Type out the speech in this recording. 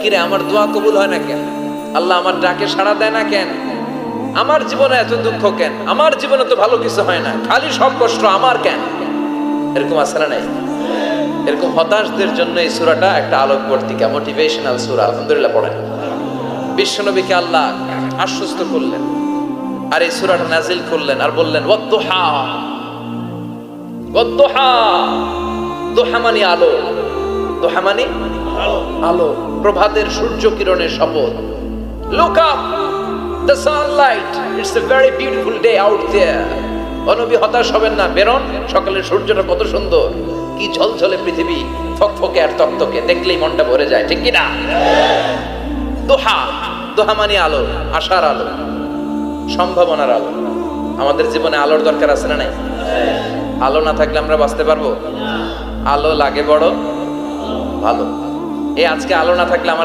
কিরে আমার দোয়া কবুল হয় না কেন? আল্লাহ আমার ডাকে সাড়া দেয় না কেন? আমার জীবনে এত দুঃখ কেন? আমার জীবনে তো ভালো কিছু হয় না, খালি সব কষ্ট আমার কেন? এরকম আছে না নাই? এরকম হতাশদের জন্য এই সূরাটা একটা আলোকবর্তিকা, মোটিভেশনাল সূরা। আলহামদুলিল্লাহ পড়েন। বিশ্বনবীকে আল্লাহ আশ্বস্ত করলেন আর এই সূরাটা নাজিল করলেন আর বললেন ওয়াদ্দুহা। ওয়াদ্দুহা, দুহা মানে আলো, দুহা মানে আলো, প্রভাতের সূর্য কিরণের শপথ। Look up, the sunlight, it's a very beautiful day out there. অনবী হতাশ হবেন না, বেরোন, সকালের সূর্যটা কত সুন্দর, কি ঝলঝলে পৃথিবী, ফকফকে আর তকতকে, দেখলেই মনটা ভরে যায়, ঠিক কি না? দোহা, দোহা মানে আলো, আশার আলো, সম্ভাবনার আলো। আমাদের জীবনে আলোর দরকার আছে না নাই? আলো না থাকলে আমরা বাঁচতে পারবো? আলো লাগে বড় ভালো। এই আজকে আলো না থাকলে আমার